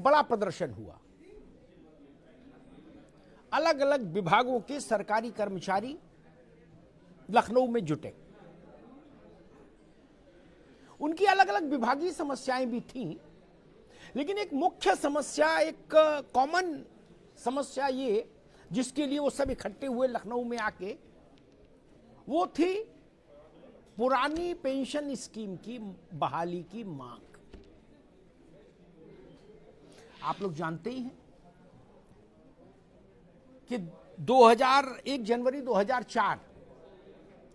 बड़ा प्रदर्शन हुआ। अलग अलग विभागों के सरकारी कर्मचारी लखनऊ में जुटे। उनकी अलग अलग विभागीय समस्याएं भी थीं, लेकिन एक मुख्य समस्या, एक कॉमन समस्या ये जिसके लिए वो सब इकट्ठे हुए लखनऊ में आके, वो थी पुरानी पेंशन स्कीम की बहाली की मांग। आप लोग जानते ही हैं कि 1 जनवरी 2004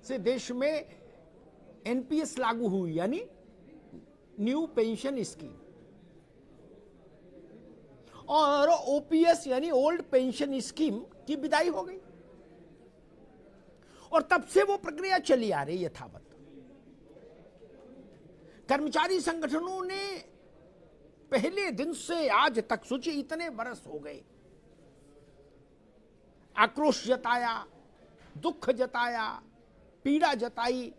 से देश में एनपीएस लागू हुई, यानी न्यू पेंशन स्कीम, और ओपीएस यानी ओल्ड पेंशन स्कीम की विदाई हो गई। और तब से वो प्रक्रिया चली आ रही यथावत। कर्मचारी संगठनों ने पहले दिन से आज तक, सोचिए इतने बरस हो गए, आक्रोश जताया, दुख जताया, पीड़ा जताई,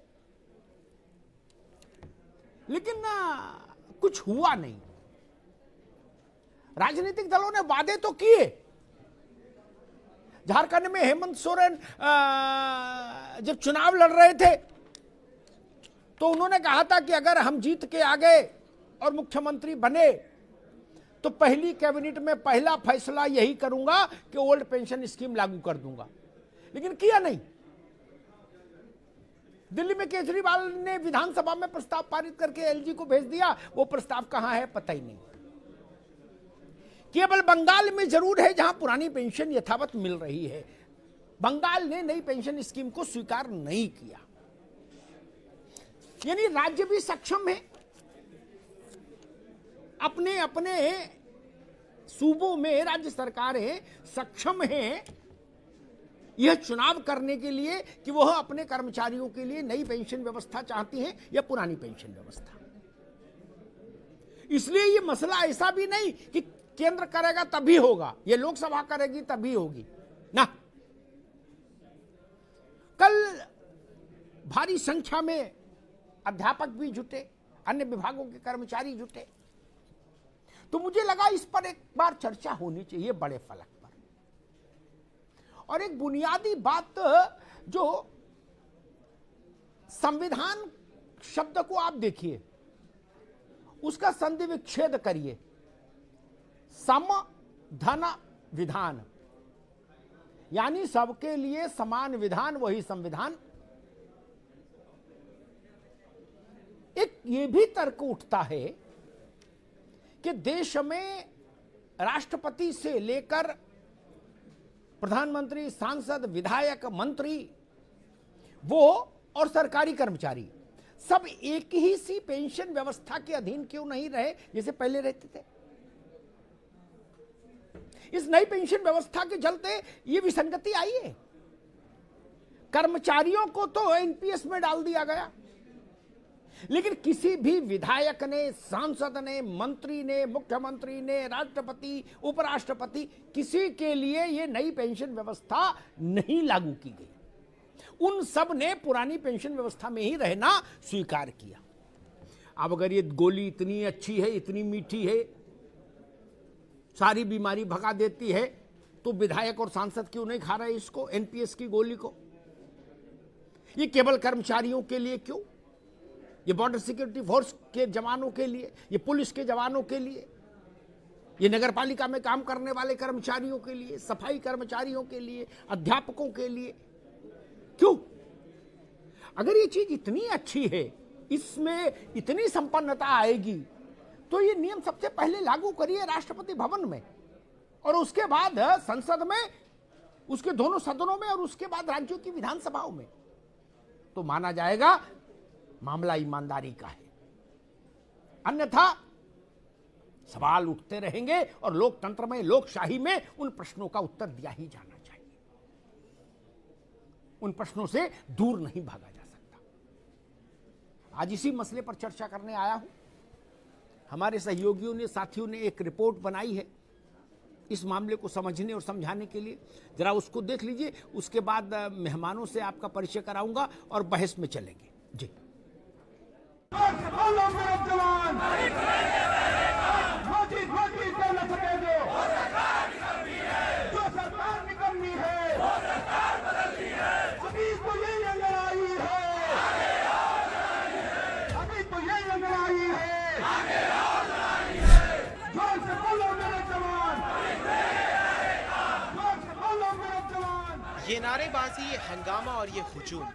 लेकिन कुछ हुआ नहीं। राजनीतिक दलों ने वादे तो किए। झारखंड में हेमंत सोरेन जब चुनाव लड़ रहे थे तो उन्होंने कहा था कि अगर हम जीत के आ गए और मुख्यमंत्री बने तो पहली कैबिनेट में पहला फैसला यही करूंगा कि ओल्ड पेंशन स्कीम लागू कर दूंगा, लेकिन किया नहीं। दिल्ली में केजरीवाल ने विधानसभा में प्रस्ताव पारित करके एलजी को भेज दिया, वो प्रस्ताव कहां है पता ही नहीं। केवल बंगाल में जरूर है जहां पुरानी पेंशन यथावत मिल रही है। बंगाल ने नई पेंशन स्कीम को स्वीकार नहीं किया। यानी राज्य भी सक्षम है, अपने अपने सूबों में राज्य सरकारें सक्षम हैं यह चुनाव करने के लिए कि वह अपने कर्मचारियों के लिए नई पेंशन व्यवस्था चाहती हैं या पुरानी पेंशन व्यवस्था। इसलिए यह मसला ऐसा भी नहीं कि केंद्र करेगा तभी होगा, यह लोकसभा करेगी तभी होगी ना। कल भारी संख्या में अध्यापक भी जुटे, अन्य विभागों के कर्मचारी जुटे, तो मुझे लगा इस पर एक बार चर्चा होनी चाहिए बड़े फलक पर। और एक बुनियादी बात, जो संविधान शब्द को आप देखिए, उसका संधि विच्छेद करिए, सम धन विधान, यानी सबके लिए समान विधान, वही संविधान। एक ये भी तर्क उठता है कि देश में राष्ट्रपति से लेकर प्रधानमंत्री, सांसद, विधायक, मंत्री, वो और सरकारी कर्मचारी सब एक ही सी पेंशन व्यवस्था के अधीन क्यों नहीं रहे जैसे पहले रहते थे। इस नई पेंशन व्यवस्था के चलते ये विसंगति आई है। कर्मचारियों को तो एनपीएस में डाल दिया गया, लेकिन किसी भी विधायक ने, सांसद ने, मंत्री ने, मुख्यमंत्री ने, राष्ट्रपति, उपराष्ट्रपति, किसी के लिए यह नई पेंशन व्यवस्था नहीं लागू की गई। उन सब ने पुरानी पेंशन व्यवस्था में ही रहना स्वीकार किया। अब अगर ये गोली इतनी अच्छी है, इतनी मीठी है, सारी बीमारी भगा देती है, तो विधायक और सांसद क्यों नहीं खा रहे इसको, एनपीएस की गोली को? ये केवल कर्मचारियों के लिए क्यों? ये बॉर्डर सिक्योरिटी फोर्स के जवानों के लिए, ये पुलिस के जवानों के लिए, ये नगरपालिका में काम करने वाले कर्मचारियों के लिए, सफाई कर्मचारियों के लिए, अध्यापकों के लिए क्यों? अगर ये चीज इतनी अच्छी है, इसमें इतनी संपन्नता आएगी, तो ये नियम सबसे पहले लागू करिए राष्ट्रपति भवन में, और उसके बाद संसद में, उसके दोनों सदनों में, और उसके बाद राज्यों की विधानसभाओं में, तो माना जाएगा मामला ईमानदारी का है। अन्यथा सवाल उठते रहेंगे और लोकतंत्र में, लोकशाही में उन प्रश्नों का उत्तर दिया ही जाना चाहिए। उन प्रश्नों से दूर नहीं भागा जा सकता। आज इसी मसले पर चर्चा करने आया हूं। हमारे सहयोगियों ने, साथियों ने एक रिपोर्ट बनाई है इस मामले को समझने और समझाने के लिए। जरा उसको देख लीजिए, उसके बाद मेहमानों से आपका परिचय कराऊंगा और बहस में चलेंगे। जी। जवान ये नारेबाजी, ये हंगामा और ये हुजूम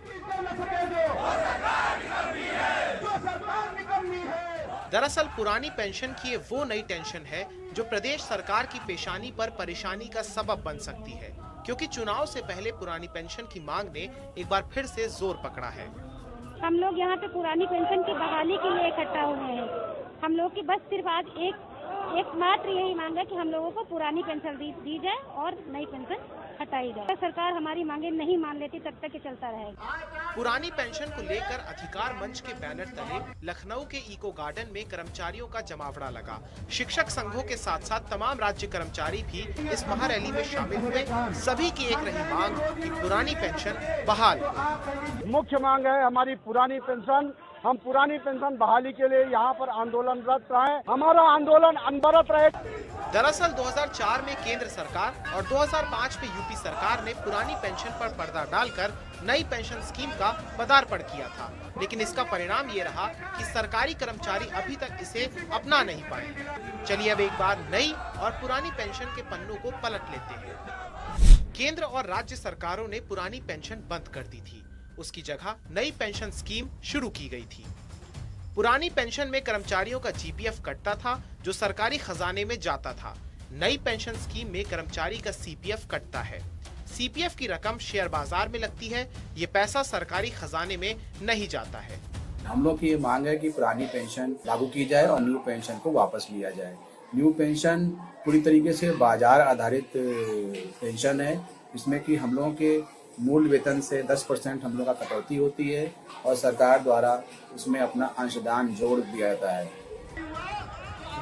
दरअसल पुरानी पेंशन की ये वो नई टेंशन है जो प्रदेश सरकार की पेशानी पर परेशानी का सबब बन सकती है, क्योंकि चुनाव से पहले पुरानी पेंशन की मांग ने एक बार फिर से जोर पकड़ा है। हम लोग यहाँ पे पुरानी पेंशन की बहाली के लिए इकट्ठा हुए हैं। हम लोग की बस सिर्फ आज एक मात्र यही मांग है कि हम लोगों को पुरानी पेंशन दी जाए और नई पेंशन हटाई जाए। सरकार हमारी मांगे नहीं मान लेती तब तक ये चलता रहेगा। पुरानी पेंशन को लेकर अधिकार मंच के बैनर तले लखनऊ के इको गार्डन में कर्मचारियों का जमावड़ा लगा। शिक्षक संघों के साथ साथ तमाम राज्य कर्मचारी भी इस महारैली में शामिल हुए। सभी की एक रही मांग कि पुरानी पेंशन बहाल हो। मुख्य मांग है हमारी पुरानी पेंशन। हम पुरानी पेंशन बहाली के लिए यहाँ पर आंदोलनरत रहे। हमारा आंदोलन अनवरत रहे। दरअसल 2004 में केंद्र सरकार और 2005 में यूपी सरकार ने पुरानी पेंशन पर पर्दा डालकर नई पेंशन स्कीम का पदार्पण किया था, लेकिन इसका परिणाम ये रहा कि सरकारी कर्मचारी अभी तक इसे अपना नहीं पाए। चलिए अब एक बार नई और पुरानी पेंशन के पन्नों को पलट लेते हैं। केंद्र और राज्य सरकारों ने पुरानी पेंशन बंद कर दी थी, उसकी जगह नई पेंशन स्कीम शुरू की गई थी। पुरानी पेंशन में कर्मचारियों का जीपीएफ कटता था जो सरकारी खजाने में जाता था। नई पेंशन स्कीम में कर्मचारी का सीपीएफ कटता है। सीपीएफ की रकम शेयर बाजार में लगती है, ये पैसा सरकारी खजाने में नहीं जाता है। हम लोग की ये मांग है कि पुरानी पेंशन लागू की जाए और न्यू पेंशन को वापस लिया जाए। न्यू पेंशन पूरी तरीके से बाजार आधारित पेंशन है, इसमें कि हम लोगों के मूल वेतन से 10% हम लोग का कटौती होती है और सरकार द्वारा उसमें अपना अंशदान जोड़ दिया जाता है।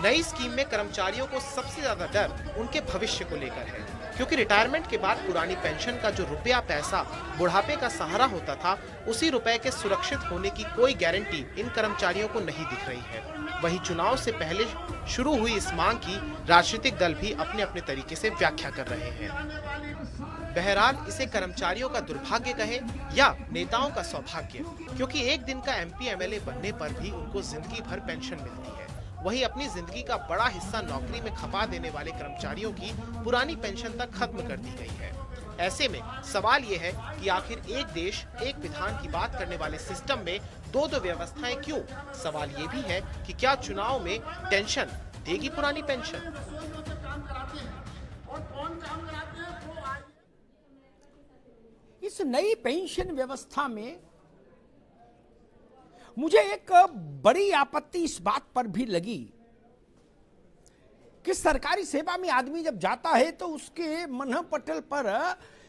नई स्कीम में कर्मचारियों को सबसे ज्यादा डर उनके भविष्य को लेकर है, क्योंकि रिटायरमेंट के बाद पुरानी पेंशन का जो रुपया पैसा बुढ़ापे का सहारा होता था, उसी रुपए के सुरक्षित होने की कोई गारंटी इन कर्मचारियों को नहीं दिख रही है। वहीं चुनाव से पहले शुरू हुई इस मांग की राजनीतिक दल भी अपने अपने तरीके से व्याख्या कर रहे हैं। बहरहाल इसे कर्मचारियों का दुर्भाग्य कहे या नेताओं का सौभाग्य, क्योंकि एक दिन का एमपी एमएलए बनने पर भी उनको जिंदगी भर पेंशन मिलती है। वहीं अपनी जिंदगी का बड़ा हिस्सा नौकरी में खपा देने वाले कर्मचारियों की पुरानी पेंशन तक खत्म कर दी गई है। ऐसे में सवाल ये है कि आखिर एक देश एक विधान की बात करने वाले सिस्टम में दो व्यवस्थाएं क्यों? सवाल ये भी है कि क्या चुनाव में टेंशन देगी पुरानी पेंशन? इस नई पेंशन व्यवस्था में मुझे एक बड़ी आपत्ति इस बात पर भी लगी कि सरकारी सेवा में आदमी जब जाता है तो उसके मनः पटल पर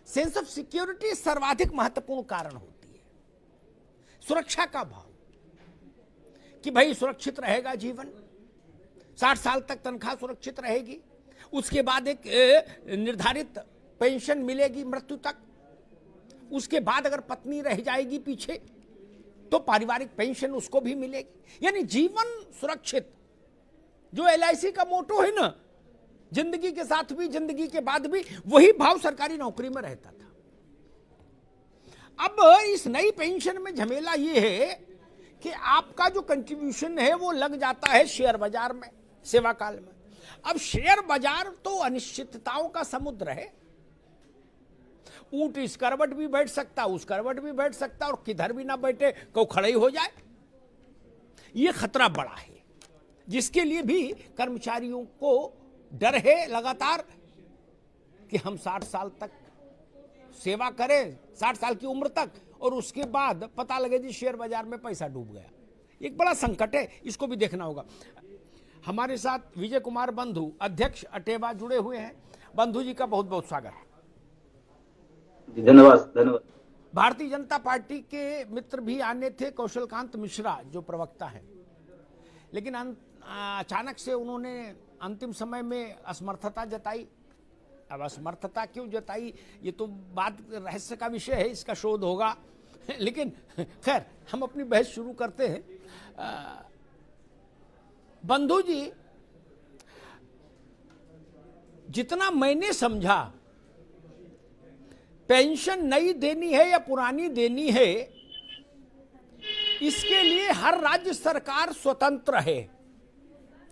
सेंस ऑफ सिक्योरिटी सर्वाधिक महत्वपूर्ण कारण होती है। सुरक्षा का भाव कि भाई सुरक्षित रहेगा जीवन, 60 साल तक तनख्वाह सुरक्षित रहेगी, उसके बाद एक निर्धारित पेंशन मिलेगी मृत्यु तक, उसके बाद अगर पत्नी रह जाएगी पीछे तो पारिवारिक पेंशन उसको भी मिलेगी। यानी जीवन सुरक्षित, जो एलआईसी का मोटो है ना, जिंदगी के साथ भी जिंदगी के बाद भी, वही भाव सरकारी नौकरी में रहता था। अब इस नई पेंशन में झमेला ये है कि आपका जो कंट्रीब्यूशन है वो लग जाता है शेयर बाजार में सेवा काल में। अब शेयर बाजार तो अनिश्चितताओं का समुद्र है। ऊंट इस करवट भी बैठ सकता, उस करवट भी बैठ सकता, और किधर भी ना बैठे को खड़े ही हो जाए। यह खतरा बड़ा है, जिसके लिए भी कर्मचारियों को डर है लगातार कि हम 60 साल तक सेवा करें, 60 साल की उम्र तक, और उसके बाद पता लगे जी शेयर बाजार में पैसा डूब गया। एक बड़ा संकट है, इसको भी देखना होगा। हमारे साथ विजय कुमार बंधु, अध्यक्ष अटेवा, जुड़े हुए हैं। बंधु जी का बहुत बहुत स्वागत है। धन्यवाद। भारतीय जनता पार्टी के मित्र भी आने थे, कौशलकांत मिश्रा जो प्रवक्ता है, लेकिन अचानक से उन्होंने अंतिम समय में असमर्थता जताई। अब असमर्थता क्यों जताई ये तो बात रहस्य का विषय है, इसका शोध होगा। लेकिन खैर हम अपनी बहस शुरू करते हैं। बंधु जी, जितना मैंने समझा, पेंशन नई देनी है या पुरानी देनी है, इसके लिए हर राज्य सरकार स्वतंत्र है,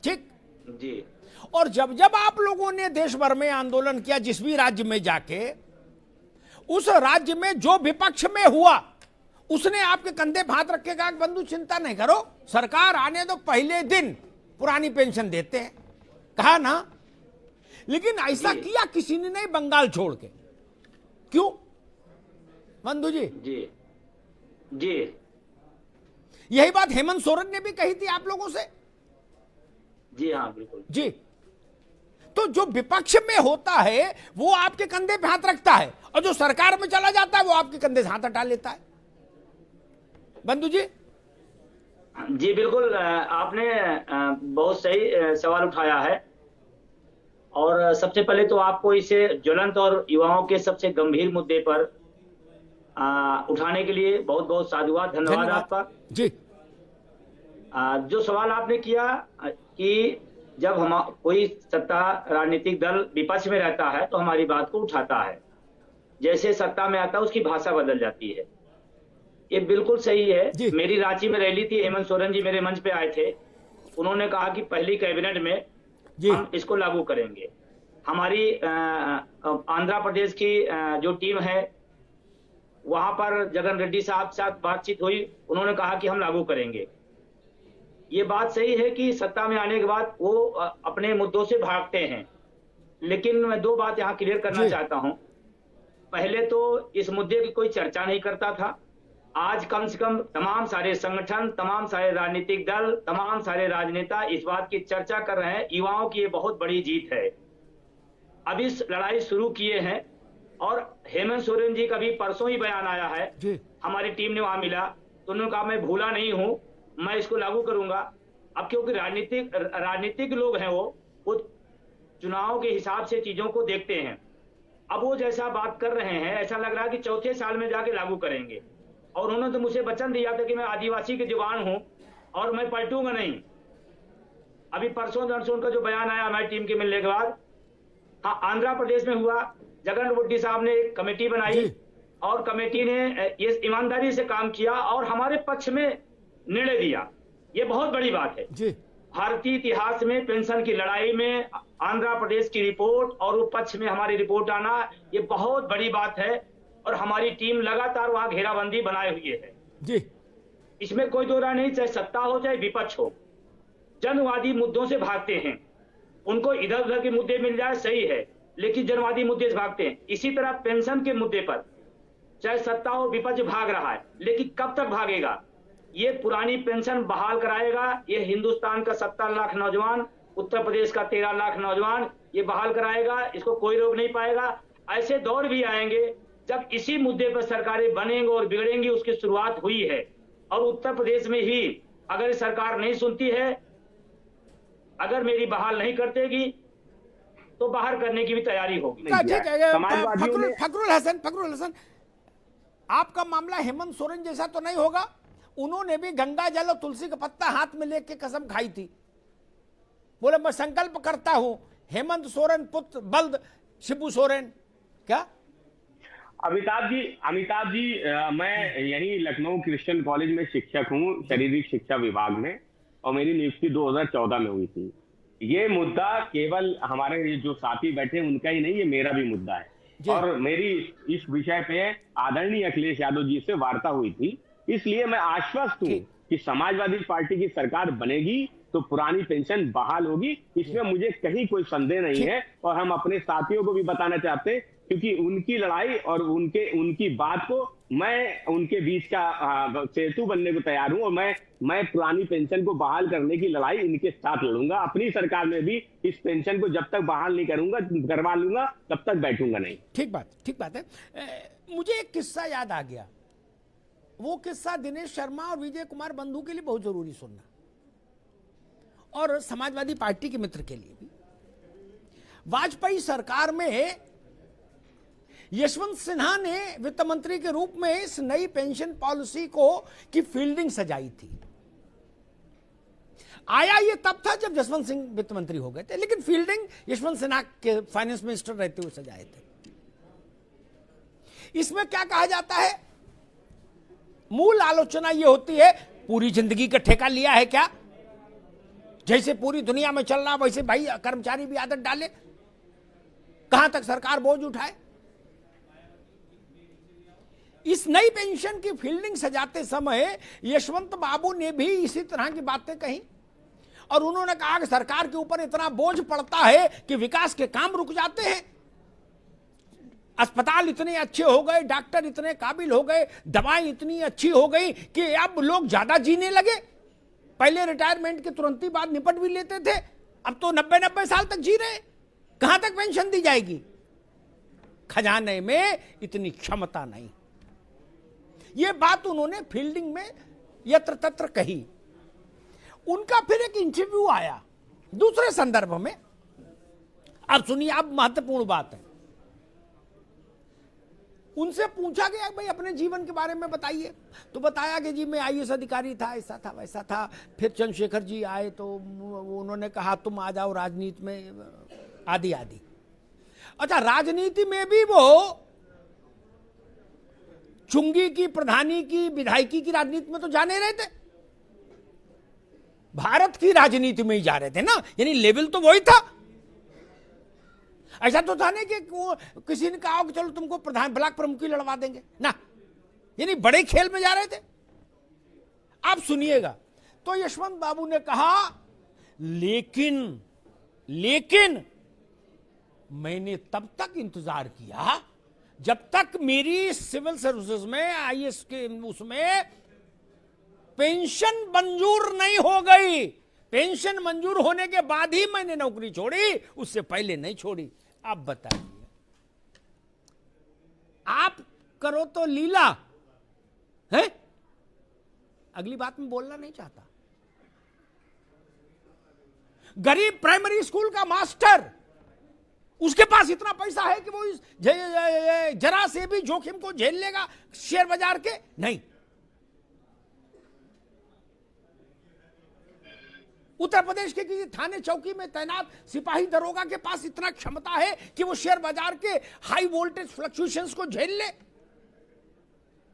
ठीक जी। और जब जब आप लोगों ने देश भर में आंदोलन किया, जिस भी राज्य में जाके, उस राज्य में जो विपक्ष में हुआ उसने आपके कंधे पे हाथ रख के कहा बंधु चिंता नहीं करो, सरकार आने दो, पहले दिन पुरानी पेंशन देते हैं, कहा ना। लेकिन ऐसा किया किसी ने नहीं बंगाल छोड़ के, क्यों बंधु जी? जी जी यही बात हेमंत सोरेन ने भी कही थी आप लोगों से। जी हाँ बिल्कुल जी, तो जो विपक्ष में होता है वो आपके कंधे पे हाथ रखता है, और जो सरकार में चला जाता है वो आपके कंधे से हाथ हटा लेता है। बंधु जी? जी बिल्कुल, आपने बहुत सही सवाल उठाया है। और सबसे पहले तो आपको इसे ज्वलंत और युवाओं के सबसे गंभीर मुद्दे पर उठाने के लिए बहुत बहुत साधुवाद, धन्यवाद आपका जी। जो सवाल आपने किया कि जब हम कोई सत्ता राजनीतिक दल विपक्ष में रहता है तो हमारी बात को उठाता है, जैसे सत्ता में आता है उसकी भाषा बदल जाती है, ये बिल्कुल सही है। मेरी रांची में रैली थी, हेमंत सोरेन जी मेरे मंच पे आए थे, उन्होंने कहा कि पहली कैबिनेट में हम इसको लागू करेंगे। हमारी आंध्र प्रदेश की जो टीम है वहां पर जगन रेड्डी साहब से बातचीत हुई, उन्होंने कहा कि हम लागू करेंगे। ये बात सही है कि सत्ता में आने के बाद वो अपने मुद्दों से भागते हैं, लेकिन मैं दो बात यहाँ क्लियर करना चाहता हूँ। पहले तो इस मुद्दे की कोई चर्चा नहीं करता था, आज कम से कम तमाम सारे संगठन, तमाम सारे राजनीतिक दल, तमाम सारे राजनेता इस बात की चर्चा कर रहे हैं। युवाओं की ये बहुत बड़ी जीत है। अब इस लड़ाई शुरू किए हैं और हेमंत सोरेन जी का भी परसों ही बयान आया है, हमारी टीम ने वहां मिला तो उन्होंने कहा मैं भूला नहीं हूं, मैं इसको लागू करूंगा। अब क्योंकि राजनीतिक लोग हैं वो चुनाव के हिसाब से चीजों को देखते हैं। अब वो जैसा बात कर रहे हैं ऐसा लग रहा है कि चौथे साल में जाके लागू करेंगे, और उन्होंने तो मुझे वचन दिया था कि मैं आदिवासी के जवान हूं और मैं पलटूंगा नहीं। अभी परसों नरसों का जो बयान आया हमारी टीम के मिलने के बाद, हाँ आंध्र प्रदेश में हुआ, जगन रेड्डी साहब ने एक कमेटी बनाई और कमेटी ने ये ईमानदारी से काम किया और हमारे पक्ष में निर्णय दिया। ये बहुत बड़ी बात है जी। भारतीय इतिहास में पेंशन की लड़ाई में आंध्र प्रदेश की रिपोर्ट और वो पक्ष में हमारी रिपोर्ट आना, ये बहुत बड़ी बात है। और हमारी टीम लगातार वहां घेराबंदी बनाए हुए है जी। इसमें कोई दो राय नहीं, चाहे सत्ता हो चाहे विपक्ष हो, जनवादी मुद्दों से भागते हैं। उनको इधर उधर के मुद्दे मिल जाए सही है, लेकिन जनवादी मुद्दे से भागते हैं। इसी तरह पेंशन के मुद्दे पर चाहे सत्ता हो विपक्ष भाग रहा है, लेकिन कब तक भागेगा? ये पुरानी पेंशन बहाल कराएगा। ये हिंदुस्तान का 70 लाख नौजवान, उत्तर प्रदेश का 13 लाख नौजवान ये बहाल कराएगा, इसको कोई रोक नहीं पाएगा। ऐसे दौर भी आएंगे जब इसी मुद्दे पर सरकारें बनेंगी और बिगड़ेंगी। उसकी शुरुआत हुई है और उत्तर प्रदेश में ही अगर सरकार नहीं सुनती है, अगर मेरी बहाल नहीं करतेगी तो बाहर करने की भी तैयारी होगी। फखरुल हसन, आपका मामला हेमंत सोरेन जैसा तो नहीं होगा? उन्होंने भी गंगा जल और तुलसी का पत्ता हाथ में लेके कसम खाई थी, बोले मैं संकल्प करता हूं हेमंत सोरेन पुत्र बल्द शिबू सोरेन। क्या अमिताभ जी, मैं यही लखनऊ क्रिश्चियन कॉलेज में शिक्षक हूँ, शारीरिक शिक्षा विभाग में, और मेरी नियुक्ति 2014 में हुई थी। ये मुद्दा केवल हमारे जो साथी बैठे उनका ही नहीं, ये मेरा भी मुद्दा है। और मेरी इस विषय पे आदरणीय अखिलेश यादव जी से वार्ता हुई थी, इसलिए मैं आश्वस्त हूँ कि समाजवादी पार्टी की सरकार बनेगी तो पुरानी पेंशन बहाल होगी। इसमें मुझे कहीं कोई संदेह नहीं है। और हम अपने साथियों को भी बताना चाहते हैं, क्योंकि उनकी लड़ाई और उनकी बात को मैं उनके बीच का सेतु बनने को तैयार हूं, और मैं पुरानी पेंशन को बहाल करने की लड़ाई इनके साथ लड़ूंगा। अपनी सरकार में भी इस पेंशन को जब तक बहाल नहीं करवा लूंगा तब तक बैठूंगा नहीं। ठीक बात है। मुझे एक किस्सा याद आ गया, वो किस्सा दिनेश शर्मा और विजय कुमार बंधु के लिए बहुत जरूरी सुनना, और समाजवादी पार्टी के मित्र के लिए भी। वाजपेयी सरकार में यशवंत सिन्हा ने वित्त मंत्री के रूप में इस नई पेंशन पॉलिसी की फील्डिंग सजाई थी। आया ये तब था जब जसवंत सिंह वित्त मंत्री हो गए थे, लेकिन फील्डिंग यशवंत सिन्हा के फाइनेंस मिनिस्टर रहते हुए सजाए थे। इसमें क्या कहा जाता है? मूल आलोचना यह होती है, पूरी जिंदगी का ठेका लिया है क्या? जैसे पूरी दुनिया में चल रहा वैसे भाई कर्मचारी भी आदत डाले, कहां तक सरकार बोझ उठाए? इस नई पेंशन की फील्डिंग सजाते समय यशवंत बाबू ने भी इसी तरह की बातें कही और उन्होंने कहा कि सरकार के ऊपर इतना बोझ पड़ता है कि विकास के काम रुक जाते हैं। अस्पताल इतने अच्छे हो गए, डॉक्टर इतने काबिल हो गए, दवाएं इतनी अच्छी हो गई कि अब लोग ज्यादा जीने लगे। पहले रिटायरमेंट के तुरंत ही बाद निपट भी लेते थे, अब तो 90-90 साल तक जी रहे। कहां तक पेंशन दी जाएगी? खजाने में इतनी क्षमता नहीं। यह बात उन्होंने फील्डिंग में यत्र तत्र कही। उनका फिर एक इंटरव्यू आया दूसरे संदर्भ में। अब सुनिए, अब महत्वपूर्ण बात है। उनसे पूछा गया भाई अपने जीवन के बारे में बताइए, तो बताया कि जी मैं आईएएस अधिकारी था, ऐसा था वैसा था। फिर चंद्रशेखर जी आए तो उन्होंने कहा तुम आ जाओ राजनीति में, आदि आदि। अच्छा, राजनीति में भी वो चुंगी की, प्रधानी की, विधायकी की राजनीति में तो जाने रहे थे, भारत की राजनीति में ही जा रहे थे ना, यानी लेवल तो वही था। ऐसा तो था नहीं कि किसी ने कहा कि चलो तुमको प्रधान ब्लॉक प्रमुखी लड़वा देंगे ना, यानी बड़े खेल में जा रहे थे। आप सुनिएगा, तो यशवंत बाबू ने कहा लेकिन मैंने तब तक इंतजार किया जब तक मेरी सिविल सर्विसेज में, आईएएस के उसमें पेंशन मंजूर नहीं हो गई। पेंशन मंजूर होने के बाद ही मैंने नौकरी छोड़ी, उससे पहले नहीं छोड़ी। आप बताइए, आप करो तो लीला है। अगली बात में बोलना नहीं चाहता। गरीब प्राइमरी स्कूल का मास्टर, उसके पास इतना पैसा है कि वो जरा से भी जोखिम को झेल लेगा शेयर बाजार के? नहीं। उत्तर प्रदेश के किसी थाने चौकी में तैनात सिपाही दरोगा के पास इतना क्षमता है कि वो शेयर बाजार के हाई वोल्टेज फ्लक्चुएशंस को झेल ले?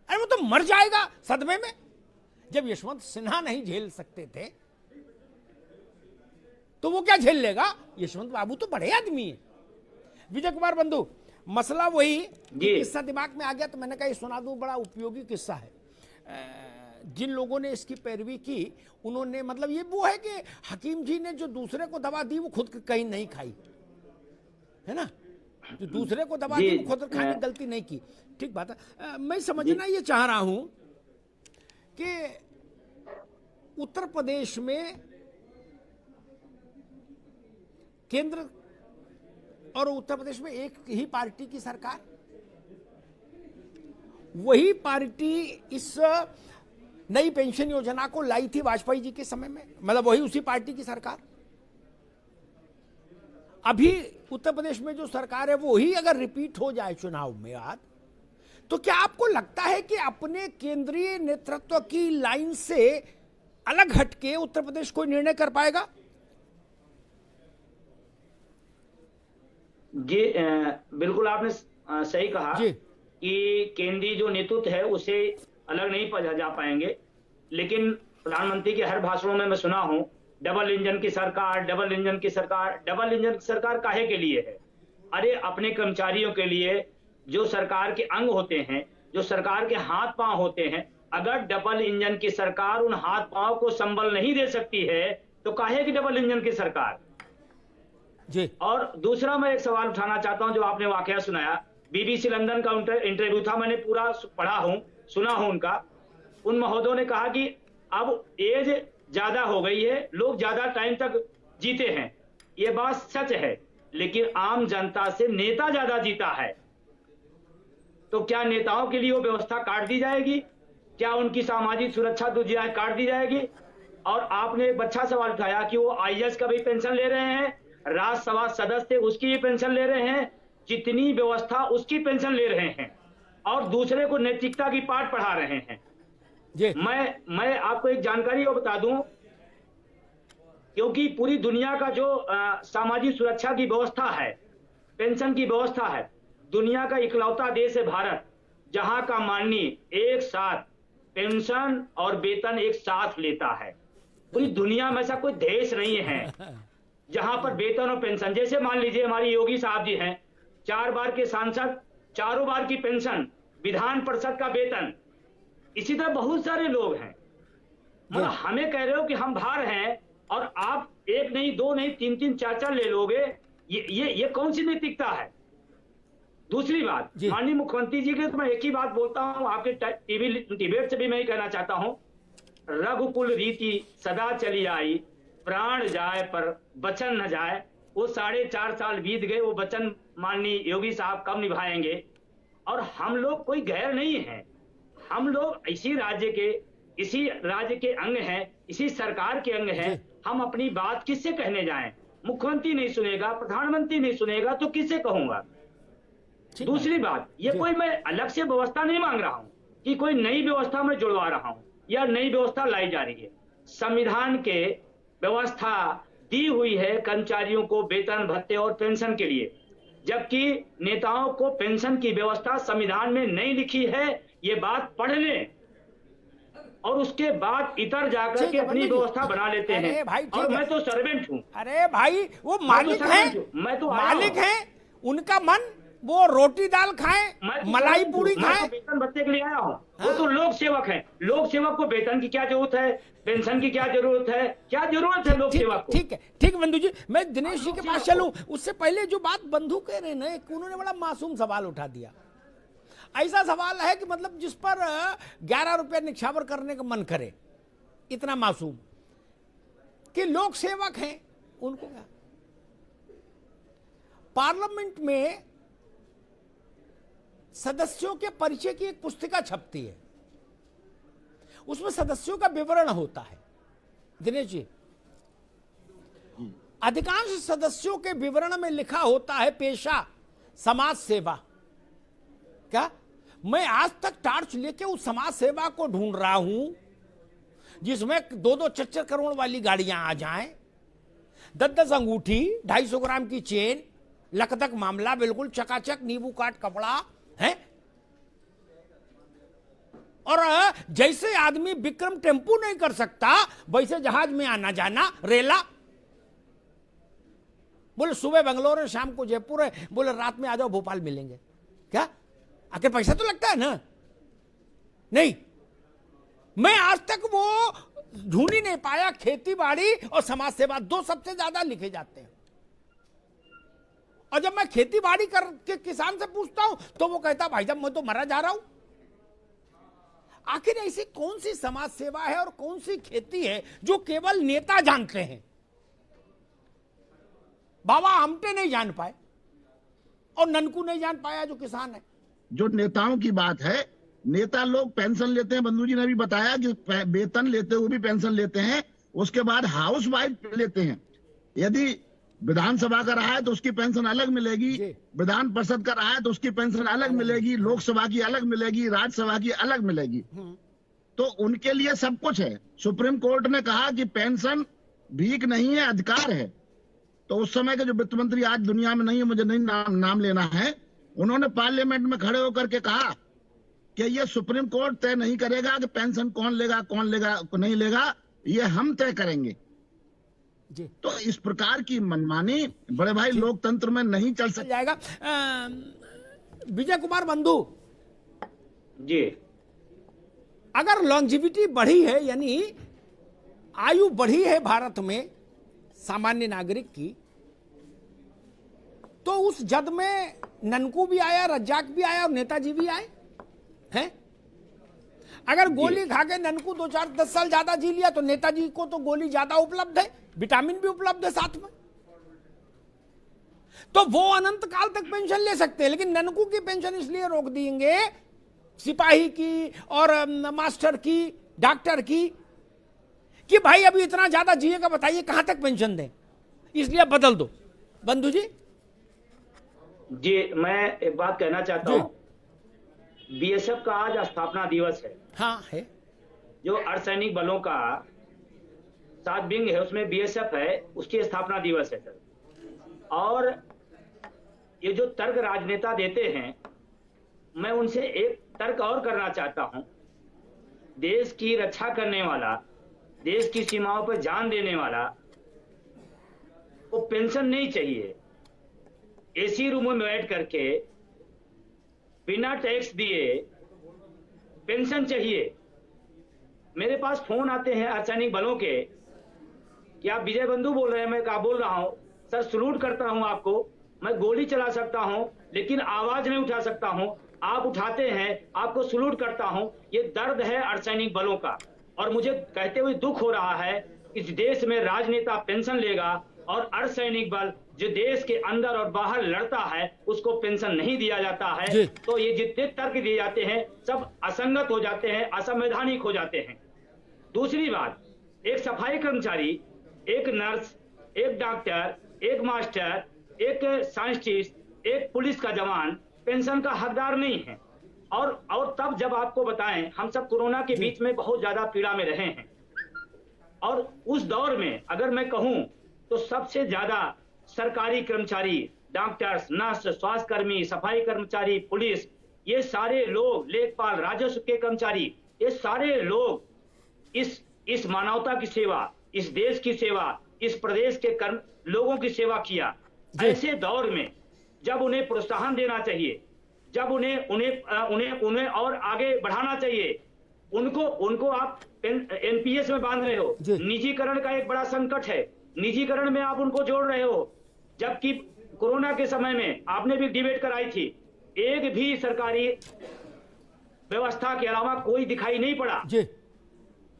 अरे वो तो मर जाएगा सदमे में। जब यशवंत सिन्हा नहीं झेल सकते थे तो वो क्या झेल लेगा? यशवंत बाबू तो बड़े आदमी है। विजय कुमार बंधु, मसला वही किस्सा दिमाग में आ गया तो मैंने कहा ये सुना दूं, बड़ा उपयोगी किस्सा है। जिन लोगों ने इसकी पैरवी की उन्होंने, मतलब ये वो है कि हकीम जी ने जो दूसरे को दवा दी वो खुद कहीं नहीं खाई, है ना। जो दूसरे को दवा दी वो खुद खाने की गलती नहीं की। ठीक बात है। मैं समझना ये चाह रहा हूं कि उत्तर प्रदेश में केंद्र और उत्तर प्रदेश में एक ही पार्टी की सरकार, वही पार्टी इस नई पेंशन योजना को लाई थी वाजपेयी जी के समय में, मतलब वही उसी पार्टी की सरकार। अभी उत्तर प्रदेश में जो सरकार है वो ही अगर रिपीट हो जाए चुनाव में आज, तो क्या आपको लगता है कि अपने केंद्रीय नेतृत्व की लाइन से अलग हटके उत्तर प्रदेश कोई निर्णय कर पाएगा? जी बिल्कुल आपने सही कहा कि केंद्रीय जो नेतृत्व है उसे अलग नहीं जा पाएंगे। लेकिन प्रधानमंत्री के हर भाषणों में मैं सुना हूं डबल इंजन की सरकार, डबल इंजन की सरकार। डबल इंजन की सरकार काहे के लिए है? अरे अपने कर्मचारियों के लिए, जो सरकार के अंग होते हैं, जो सरकार के हाथ पांव होते हैं। अगर डबल इंजन की सरकार उन हाथ पांव को संबल नहीं दे सकती है तो काहे की डबल इंजन की सरकार जी। और दूसरा मैं एक सवाल उठाना चाहता हूं, जो आपने वाकया सुनाया, बीबीसी लंदन का इंटरव्यू था, मैंने पूरा पढ़ा हूं, सुना हूं उनका। उन महोदयों ने कहा कि अब एज ज्यादा हो गई है, लोग ज्यादा टाइम तक जीते हैं, ये बात सच है, लेकिन आम जनता से नेता ज्यादा जीता है। तो क्या नेताओं के लिए वो व्यवस्था काट दी जाएगी? क्या उनकी सामाजिक सुरक्षा काट दी जाएगी? और आपने एक अच्छा सवाल उठाया कि वो आईएएस का भी पेंशन ले रहे हैं, राज्यसभा सदस्य उसकी भी पेंशन ले रहे हैं, जितनी व्यवस्था उसकी पेंशन ले रहे हैं, और दूसरे को नैतिकता की पाठ पढ़ा रहे हैं। मैं आपको एक जानकारी और बता दूं, क्योंकि पूरी दुनिया का जो सामाजिक सुरक्षा की व्यवस्था है, पेंशन की व्यवस्था है, दुनिया का इकलौता देश है भारत, जहां का माननीय एक साथ पेंशन और वेतन एक साथ लेता है। पूरी दुनिया में ऐसा कोई देश नहीं है जहां पर वेतन और पेंशन, जैसे मान लीजिए हमारे योगी साहब जी हैं, 4 बार के सांसद, चारों बार की पेंशन विधान परिषद का वेतन, इसी तरह बहुत सारे लोग हैं। मतलब हमें कह रहे हो कि हम भार हैं और आप एक नहीं, दो नहीं, तीन तीन, चार चार ले लोगे, ये कौन सी नैतिकता है? दूसरी बात, माननीय मुख्यमंत्री जी के तो मैं एक ही बात बोलता हूं, आपके टीवी डिबेट से भी मैं ही कहना चाहता हूं, रघुकुल रीति सदा चली आई, प्राण जाए पर वचन न जाए। वो 4.5 साल बीत गए, वो वचन माननीय योगी साहब कब निभाएंगे? और हम लोग कोई गैर नहीं है, हम लोग इसी राज्य के अंग हैं, इसी सरकार के अंग हैं। हम अपनी बात किससे कहने जाएं? मुख्यमंत्री नहीं सुनेगा, प्रधानमंत्री नहीं सुनेगा, तो किससे कहूंगा? दूसरी बात, ये कोई मैं अलग से व्यवस्था नहीं मांग रहा हूं कि कोई नई व्यवस्था में जुड़वा रहा हूं या नई व्यवस्था लाई जा रही है। संविधान के व्यवस्था दी हुई है कर्मचारियों को वेतन, भत्ते और पेंशन के लिए, जबकि नेताओं को पेंशन की व्यवस्था संविधान में नहीं लिखी है। ये बात पढ़ लें और उसके बाद इतर जाकर के अपनी व्यवस्था बना लेते हैं। और मैं तो सर्वेंट हूँ। अरे भाई, वो मालिक हैं, मैं तो मालिक हैं, उनका मन वो रोटी दाल खाएं, मलाई पूरी खाएं। वेतन भत्ते के लिए आया हूँ। वो तो लोक सेवक हैं। लोक सेवक को वेतन की क्या जरूरत है? पेंशन की क्या जरूरत है? क्या जरूरत है लोक सेवक को? ठीक है बंधु जी, मैं दिनेश जी के पास चलूं। उससे पहले जो बात बंधु कह रहे हैं, उन्होंने बड़ा मासूम सवाल उठा दिया। ऐसा सवाल है कि मतलब जिस पर 11 रुपया निछावर करने का मन करे, इतना मासूम कि लोक सेवक हैं, उनको क्या? पार्लियामेंट में सदस्यों के परिचय की एक पुस्तिका छपती है, उसमें सदस्यों का विवरण होता है। दिनेश जी, अधिकांश सदस्यों के विवरण में लिखा होता है पेशा समाज सेवा। क्या मैं आज तक टार्च लेके उस समाज सेवा को ढूंढ रहा हूं जिसमें 2-2, 4-4 करोड़ वाली गाड़ियां आ जाएं, 10-10 अंगूठी, 250 ग्राम की चेन, लकदक मामला, बिल्कुल चकाचक नींबू काट कपड़ा है। और जैसे आदमी विक्रम टेम्पू नहीं कर सकता, वैसे जहाज में आना जाना, रेला। बोले सुबह बेंगलोर है, शाम को जयपुर है, बोले रात में आ जाओ भोपाल मिलेंगे। क्या आखिर पैसा तो लगता है ना? नहीं, मैं आज तक वो ढूंढ ही नहीं पाया। खेती बाड़ी और समाज सेवा 2 सबसे ज्यादा लिखे जाते हैं। और जब मैं खेती बाड़ी करके किसान से पूछता हूं तो वो कहता भाई साहब मैं तो मरा जा रहा हूं। आखिर ऐसी कौन सी समाज सेवा है और कौन सी खेती है जो केवल नेता जानते हैं? बाबा आमटे नहीं जान पाए और ननकू नहीं जान पाया जो किसान है। जो नेताओं की बात है, नेता लोग पेंशन लेते हैं। बंधु जी ने भी बताया कि वेतन लेते हुए भी पेंशन लेते हैं, उसके बाद हाउस वाइफ लेते हैं। यदि विधानसभा का रहा है तो उसकी पेंशन अलग मिलेगी, विधान परिषद का रहा है तो उसकी पेंशन अलग मिलेगी, लोकसभा की अलग मिलेगी, राज्यसभा की अलग मिलेगी। तो उनके लिए सब कुछ है। सुप्रीम कोर्ट ने कहा कि पेंशन भीख नहीं है, अधिकार है। तो उस समय के जो वित्त मंत्री आज दुनिया में नहीं है, मुझे नहीं नाम लेना है, उन्होंने पार्लियामेंट में खड़े होकर के कहा कि ये सुप्रीम कोर्ट तय नहीं करेगा कि पेंशन कौन लेगा नहीं लेगा, ये हम तय करेंगे। जी। तो इस प्रकार की मनमानी बड़े भाई लोकतंत्र में नहीं चल सकता जाएगा। विजय कुमार बंधु जी, अगर लॉन्जिविटी बढ़ी है, यानी आयु बढ़ी है भारत में सामान्य नागरिक की, तो उस जद में ननकू भी आया, रज्जाक भी आया और नेताजी भी आए हैं। अगर गोली खा के ननकू 2-4-10 साल ज्यादा जी लिया तो नेताजी को तो गोली ज्यादा उपलब्ध है, विटामिन भी उपलब्ध है साथ में, तो वो अनंत काल तक पेंशन ले सकते हैं। लेकिन ननकू की पेंशन इसलिए रोक देंगे, सिपाही की और मास्टर की, डॉक्टर की, कि भाई अभी इतना ज्यादा जिएगा, बताइए कहां तक पेंशन दें, इसलिए बदल दो। बंधु जी मैं एक बात कहना चाहता हूं। बीएसएफ का आज स्थापना दिवस है। हाँ है। जो अर्धसैनिक बलों का 7 विंग है उसमें बीएसएफ है, उसकी स्थापना दिवस है सर। और ये जो तर्क राजनेता देते हैं, मैं उनसे एक तर्क और करना चाहता हूं। देश की रक्षा करने वाला, देश की सीमाओं पर जान देने वाला को पेंशन नहीं चाहिए। एसी रूमों में बैठ करके बिना टैक्स दिए पेंशन चाहिए। मेरे पास फोन आते हैं अर्धसैनिक बलों के कि आप विजय बंधु बोल रहे हैं। मैं क्या बोल रहा हूं सर, सलूट करता हूं आपको, मैं गोली चला सकता हूं लेकिन आवाज नहीं उठा सकता हूं। आप उठाते हैं, आपको सलूट करता हूं। ये दर्द है अर्धसैनिक बलों का, और मुझे कहते हुए दुख हो रहा है इस देश में राजनेता पेंशन लेगा और अर्धसैनिक बल जो देश के अंदर और बाहर लड़ता है उसको पेंशन नहीं दिया जाता है। तो ये जितने तर्क दिए जाते हैं सब असंगत हो जाते हैं, असंवैधानिक हो जाते हैं। दूसरी बात, एक सफाई कर्मचारी, एक नर्स, एक डॉक्टर, एक मास्टर, एक साइंटिस्ट, एक पुलिस का जवान पेंशन का हकदार नहीं है। और तब जब आपको बताएं, हम सब कोरोना के बीच में बहुत ज्यादा पीड़ा में रहे हैं, और उस दौर में अगर मैं कहूं तो सबसे ज्यादा सरकारी कर्मचारी, डॉक्टर्स, नर्स, स्वास्थ्य कर्मी, सफाई कर्मचारी, पुलिस, ये सारे लोग, लेखपाल, राजस्व के कर्मचारी, ये सारे लोग इस मानवता की सेवा, इस देश की सेवा, इस प्रदेश के लोगों की सेवा किया। ऐसे दौर में जब उन्हें प्रोत्साहन देना चाहिए, जब उन्हें और आगे बढ़ाना चाहिए, उनको आप एनपीएस में बांध रहे हो। निजीकरण का एक बड़ा संकट है, निजीकरण में आप उनको जोड़ रहे हो। जबकि कोरोना के समय में आपने भी डिबेट कराई थी, एक भी सरकारी व्यवस्था के अलावा कोई दिखाई नहीं पड़ा।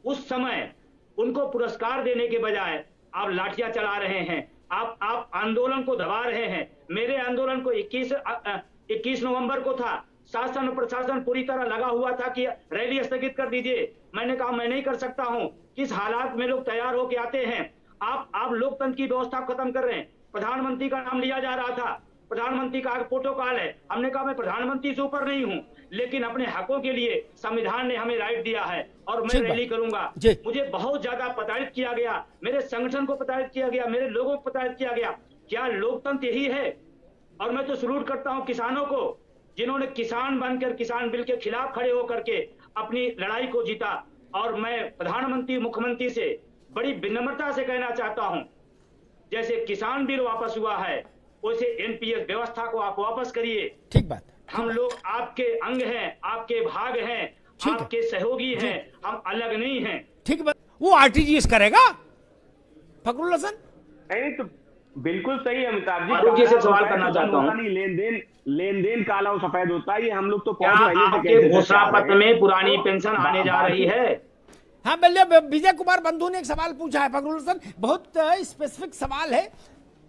उस समय उनको पुरस्कार देने के बजाय आप लाठियां चला रहे हैं, आप आंदोलन को दबा रहे हैं। मेरे आंदोलन को 21 नवंबर को था, शासन और प्रशासन पूरी तरह लगा हुआ था कि रैली स्थगित कर दीजिए। मैंने कहा मैं नहीं कर सकता हूं। किस हालात में लोग तैयार होकर आते हैं। आप लोकतंत्र की व्यवस्था खत्म कर रहे हैं। प्रधानमंत्री का नाम लिया जा रहा था, प्रधानमंत्री का प्रोटोकॉल है। हमने कहा मैं प्रधानमंत्री से ऊपर नहीं हूं, लेकिन अपने हकों के लिए संविधान ने हमें राइट दिया है और मैं रैली करूंगा। मुझे बहुत ज्यादा प्रताड़ित किया गया, मेरे संगठन को प्रताड़ित किया गया, मेरे लोगों को प्रताड़ित किया गया। क्या लोकतंत्र यही है? और मैं तो सलूट करता हूं किसानों को, जिन्होंने किसान बनकर किसान बिल के खिलाफ खड़े होकर के अपनी लड़ाई को जीता। और मैं प्रधानमंत्री, मुख्यमंत्री से बड़ी विनम्रता से कहना चाहता हूं, जैसे किसान बिल वापस हुआ है वैसे एनपीएस व्यवस्था को आप वापस करिए। ठीक बात। हम लोग आपके अंग हैं, आपके भाग हैं, आपके सहयोगी हैं, हम अलग नहीं हैं। ठीक बात। वो आरटीजीएस करेगा फखरुल हसन? नहीं तो बिल्कुल सही है अमिताभ जी। से सवाल करना चाहता हूँ, लेन देन काला और सफेद होता है, ये हम लोग तो क्या आपके घोषणा पत्र में पुरानी पेंशन आने जा रही है? हाँ, विजय कुमार बंधु ने एक सवाल पूछा है फखरुल हसन, बहुत स्पेसिफिक सवाल है।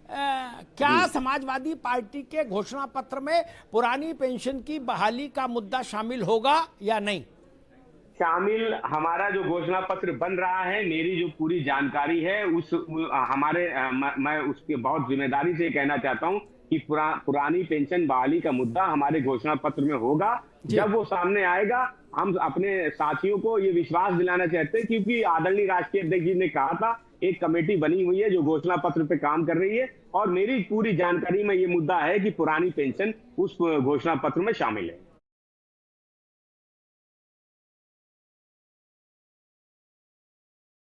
क्या समाजवादी पार्टी के घोषणा पत्र में पुरानी पेंशन की बहाली का मुद्दा शामिल होगा या नहीं? शामिल, हमारा जो घोषणा पत्र बन रहा है, मेरी जो पूरी जानकारी है मैं उसके बहुत जिम्मेदारी से कहना चाहता हूं कि पुरानी पेंशन बहाली का मुद्दा हमारे घोषणा पत्र में होगा। जब वो सामने आएगा, हम अपने साथियों को ये विश्वास दिलाना चाहते हैं, क्योंकि आदरणीय राष्ट्रीय अध्यक्ष जी ने कहा था एक कमेटी बनी हुई है जो घोषणा पत्र पे काम कर रही है, और मेरी पूरी जानकारी में ये मुद्दा है कि पुरानी पेंशन उस घोषणा पत्र में शामिल है।